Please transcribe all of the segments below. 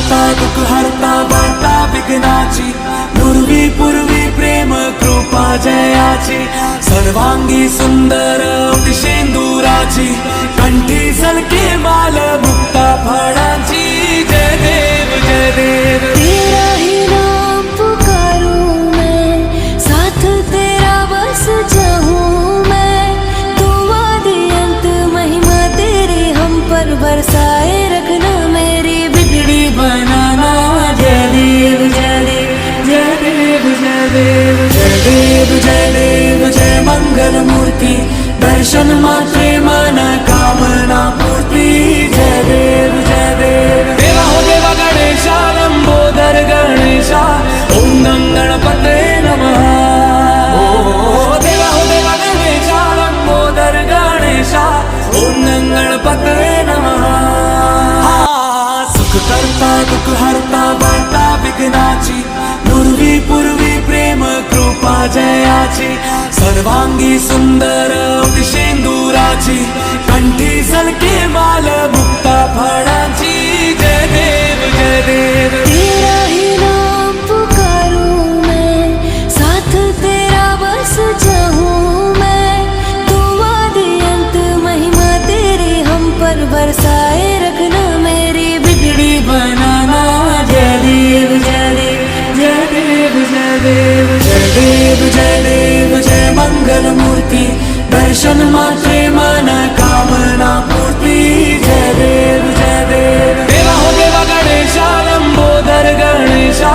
करता दुःख हरता वार्ता विघ्नाची पूर्वी पूर्वी प्रेम कृपा जयाची सर्वांगी सुंदर शेंदुराची कंठी सलके माल मुक्ता फळांची जय देव जय देव। तेरा ही नाम पुकारूं मैं साथ तेरा बस चाहूं मैं तू आदि अंत महिमा तेरी हम पर बरसाए रखना मेरी बिगड़ी बनाना जय देव जय देव जय देव जय देव जय देव जय देव जय मंगल मूर्ति दर्शन मात्रे मन कामना पूर्ति जय देव जय देव। देवा हो देवा गणेशा लंबोदर गणेशा ओम गं गणपते नमः। देवा हो देवा गणेशा लंबोदर गणेशा ओम गं गणपते नमः। सुख करता दुःख हरता वार्ता विघ्नाची पूर्वी पूर्वी प्रेम कृपा जयाची सर्वांगी सुंदर शेंदुराची कंठी सलके माल मुक्ता फळांची जय देव जय देव। तेरा ही नाम पुकारूं मैं साथ तेरा बस चाहूं मैं तू आदि अंत महिमा तेरी हम पर बरसाए रखना मेरी बिगड़ी बनाना जय देव जय देव जय देव जय देव जय देव जय देव जय मंगल मूर्ति दर्शन मात्रे मन कामना पूर्ति जय देव जय देव। देवा हो देवा गणेशा लंबोदर गणेशा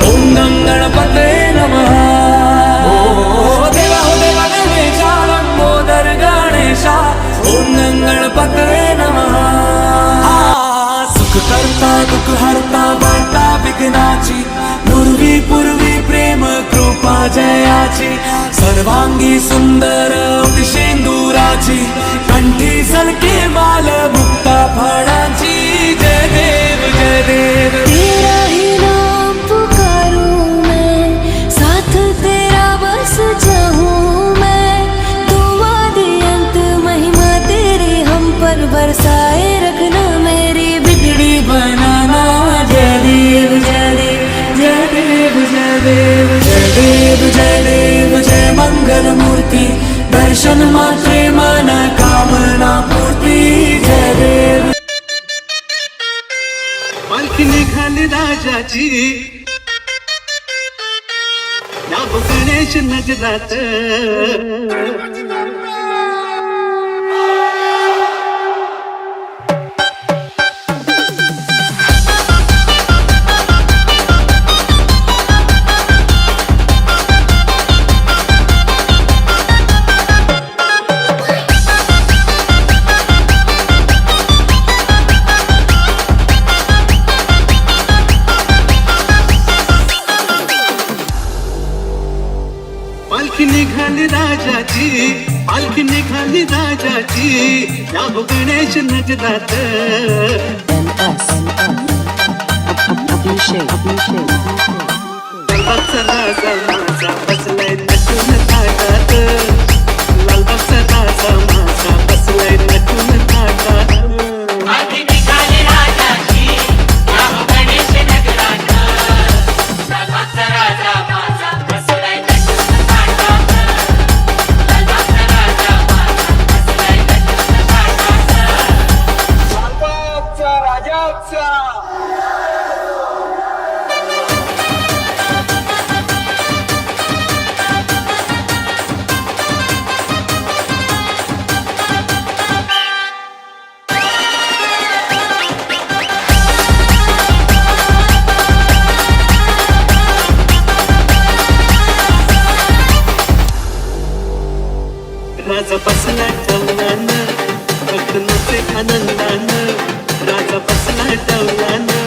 ओम गं गणपते नमः। देवा हो देवा गणेशा लंबोदर गणेशा ओम गं गणपते नमः। सुख करता दुःख हरता वार्ता विघ्नाची पूर्वी पूर्वी प्रेम कृपा जयाची सर्वांगी सुंदर शेंदुराची कंठी सलके माल मुक्ता फळांची जय देव जय देव। तेरा ही नाम पुकारूं मैं साथ तेरा बस चाहूं मैं तू आदि अंत महिमा तेरी हम पर बरसाए रखना मेरी बिगड़ी बनाना जय देव जय देव जय देव जय देव जय देव जय देव जय मंगल मूर्ति दर्शन मात्रे मन कामना पूर्ति जय देव। पालखी निघाली राजाची या गणेश नगरात पालखी निघाली राजाची पालखी निघाली राजाची या गणेश नगरात लालबागचा राजा माझा बसलाय नटून ताटात लालबागचा राजा माझा बसलाय नटून ताटात। राजा बसला टवलानं भक्त नसे आनंदानं राजा बसला टवलानं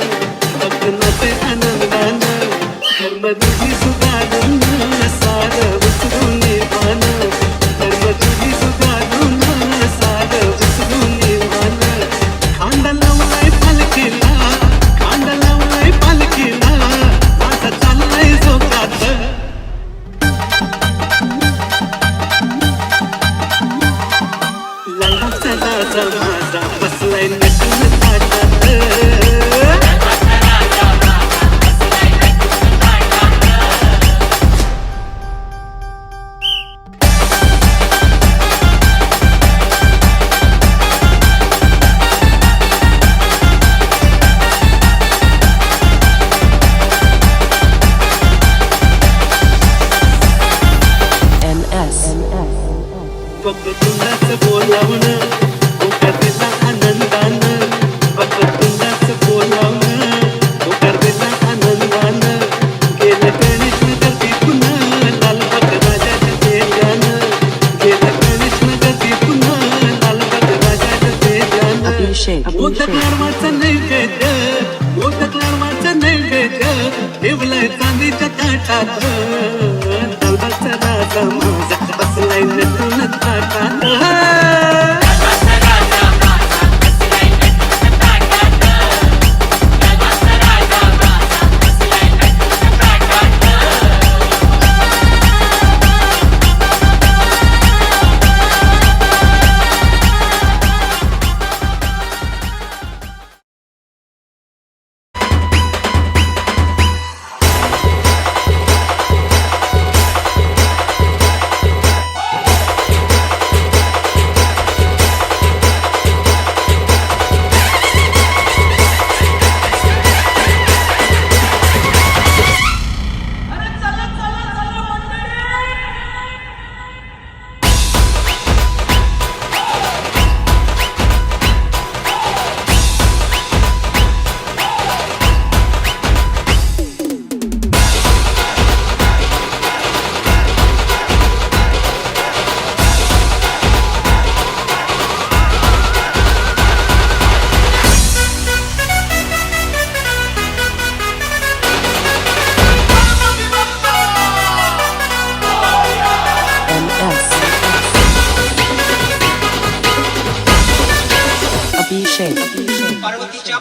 ताटात लालबागचा राजा माझा बसलाय नटून ताटात पार्वतीच्या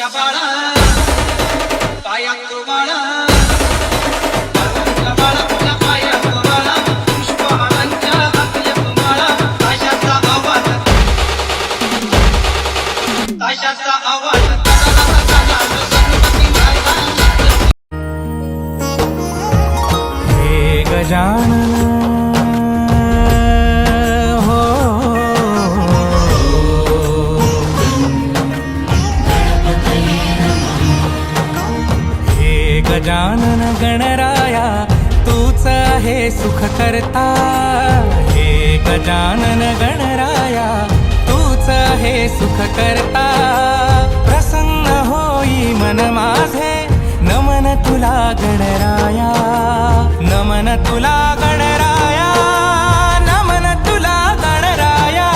बाळा पायात बाळा तुझ्या पायात बाळा पुष्पहारांच्या आपल्यात बाळा ताशाचा आवाज ताशाचा आवाज गजानन हो हे गजानन गणराया तूच आहे सुख करता हे गजानन गणराया तूच आहे सुख करता प्रसन्न होई मन माझे नमन तुला गणराया नमन तुला गणराया नमन तुला गणराया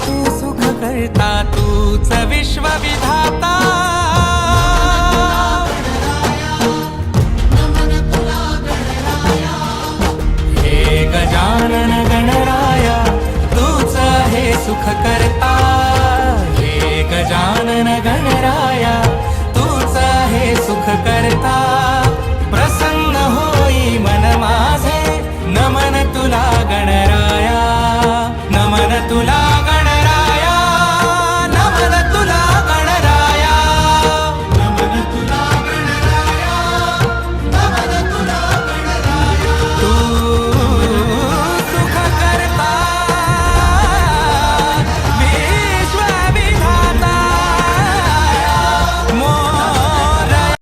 तू सुख करता तूच विश्वविधाता हे गजानन गणराया तूच हे सुख करता हे गजानन गणराया तूच हे सुख करता